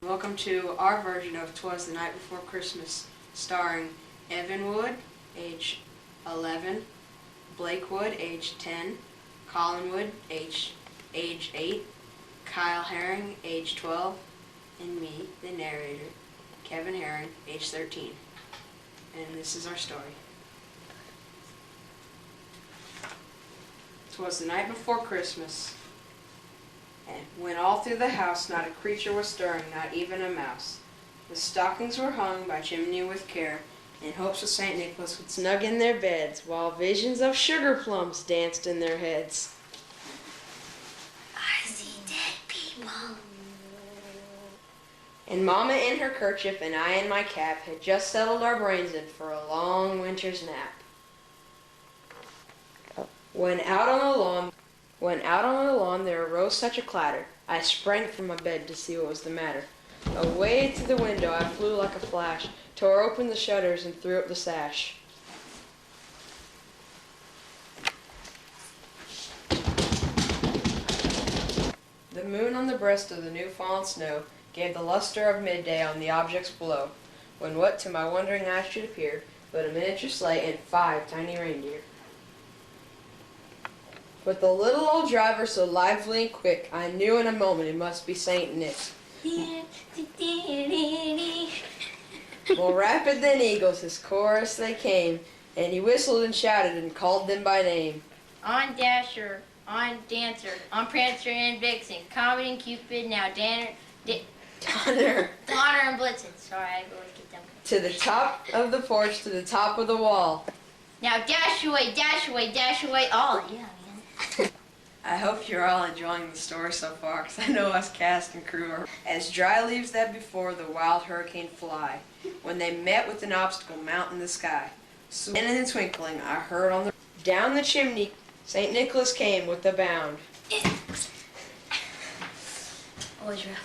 Welcome to our version of 'Twas the Night Before Christmas, starring Evan Wood, age 11, Blake Wood, age 10, Collin Wood, age 8, Kyle Herring, age 12, and me, the narrator, Kevin Herring, age 13. And this is our story. 'Twas the night before Christmas, and when all through the house not a creature was stirring, not even a mouse. The stockings were hung by chimney with care, in hopes of St. Nicholas would snug in their beds, while visions of sugar plums danced in their heads. I see dead people. And Mama in her kerchief and I in my cap had just settled our brains in for a long winter's nap. When out on the lawn there arose such a clatter, I sprang from my bed to see what was the matter. Away to the window I flew like a flash, tore open the shutters and threw up the sash. The moon on the breast of the new fallen snow gave the luster of midday on the objects below, when what to my wondering eyes should appear but a miniature sleigh and 5 tiny reindeer. With the little old driver so lively and quick, I knew in a moment it must be Saint Nick. More rapid than eagles, his chorus they came, and he whistled and shouted and called them by name. On Dasher, on Dancer, on Prancer and Vixen, Comet and Cupid, now Donner and Blitzen. Sorry, I always get them. To the top of the porch, to the top of the wall. Now dash away, dash away, dash away, all. Yeah, man. I hope you're all enjoying the story so far, because I know us cast and crew are as dry leaves that before the wild hurricane fly, when they met with an obstacle mounting the sky. So in a twinkling, I heard down the chimney, St. Nicholas came with a bound. Always rough.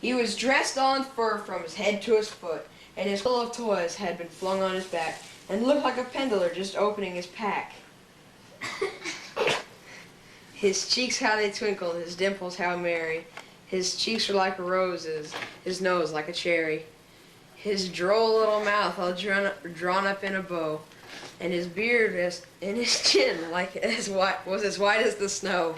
He was dressed all in fur from his head to his foot, and his full of toys had been flung on his back, and looked like a pendler just opening his pack. His cheeks how they twinkled, his dimples how merry. His cheeks were like roses, his nose like a cherry. His droll little mouth all drawn up in a bow, and his beard and his chin was as white as the snow.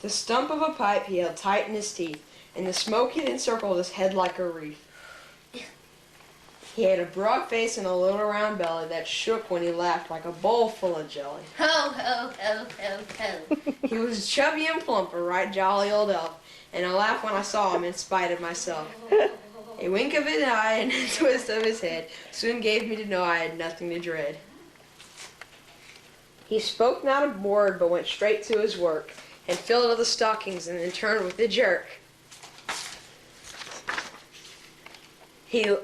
The stump of a pipe he held tight in his teeth, and the smoke had encircled his head like a wreath. He had a broad face and a little round belly that shook when he laughed like a bowl full of jelly. Ho, ho, ho, ho, ho. He was chubby and plump, a right jolly old elf, and I laughed when I saw him in spite of myself. A wink of his eye and a twist of his head soon gave me to know I had nothing to dread. He spoke not a word, but went straight to his work, and filled all the stockings and then turned with a jerk.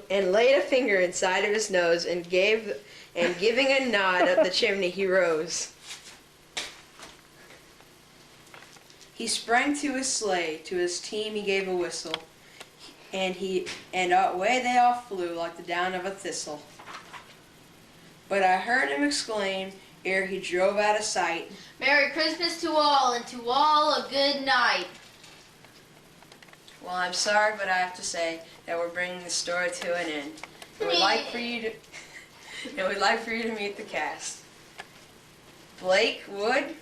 And laid a finger inside of his nose and giving a nod up the chimney he rose. He sprang to his sleigh, to his team he gave a whistle, and away they all flew like the down of a thistle. But I heard him exclaim, ere he drove out of sight, Merry Christmas to all, and to all a good night. Well, I'm sorry, but I have to say that we're bringing the story to an end. And we'd like for you to meet the cast. Blake Wood,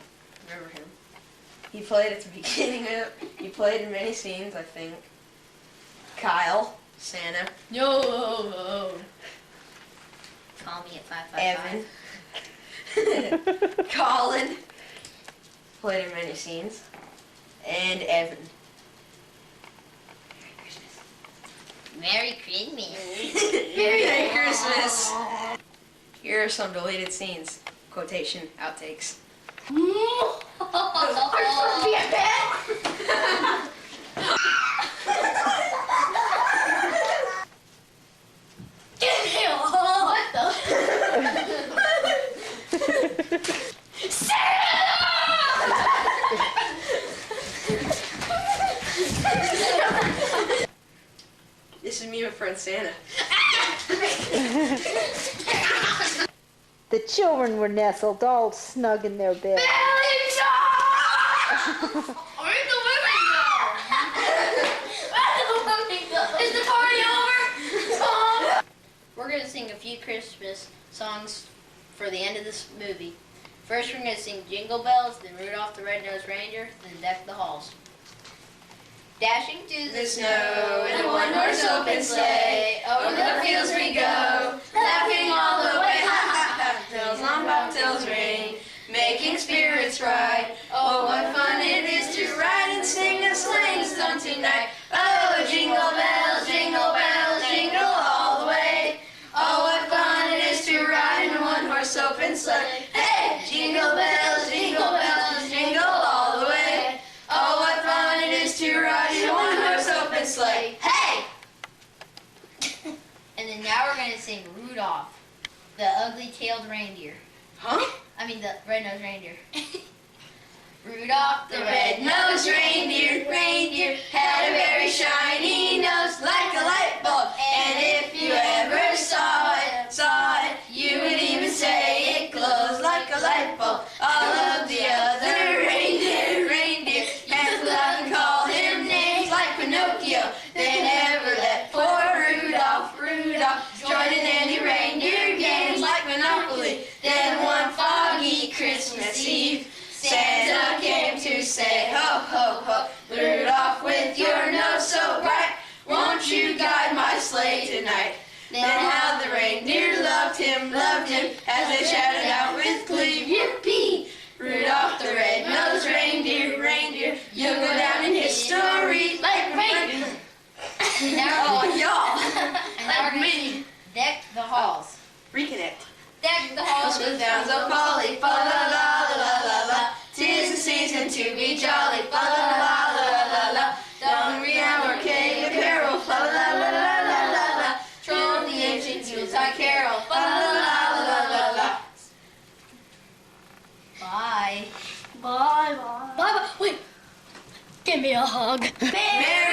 remember him? He played at the beginning he played in many scenes, I think. Kyle, Santa. No. Call me at 555. Evan. Collin, played in many scenes. And Evan. Merry Christmas. Merry Christmas. Here are some deleted scenes. Quotation, outtakes. What the? This is me and my friend Santa. The children were nestled all snug in their bed. Belly Where'd the women go? Where'd the women go? Is the party over? We're going to sing a few Christmas songs for the end of this movie. First we're going to sing Jingle Bells, then Rudolph the Red-Nosed Reindeer, then Deck the Halls. Dashing through the snow in a one-horse open sleigh, over the fields we go, laughing all the way. Bells on bobtails ring, making spirits bright. Oh, what fun it is to ride and sing a sleighing song tonight. Oh, jingle bells, jingle all the way. Oh, what fun it is to ride in a one-horse open sleigh. Hey, jingle bells, jingle all the way. Oh, what fun it is to ride in a one-horse open sleigh. Hey! And then now we're going to sing Rudolph, the ugly-tailed reindeer. Huh? I mean the red-nosed reindeer. Rudolph the red-nosed reindeer had a very shiny nose like a light bulb. And if you ever saw it, you would even say it glows like a light bulb. All of the other reindeer had to laugh and call him names like Pinocchio. They never let poor Rudolph join in any reindeer games like Monopoly. Then one foggy Christmas Eve, Santa came to say, ho, ho, ho, Rudolph, with your nose so bright, won't you guide my sleigh tonight? Then how the reindeer loved him, as they shouted out with glee, yippee! Rudolph the red-nosed reindeer, you'll go down in history like rain. Oh, y'all! And now we're going to Deck the Halls. Reconnect. Deck the halls with Sounds of holly, fa la la la la la. 'Tis the season to be jolly, fa la la la la la. Don't we have our gay apparel, fa la la la la la la. Troll the ancient Yuletide carol, fa la la la la la la. Bye. Bye. Wait. Give me a hug. Merry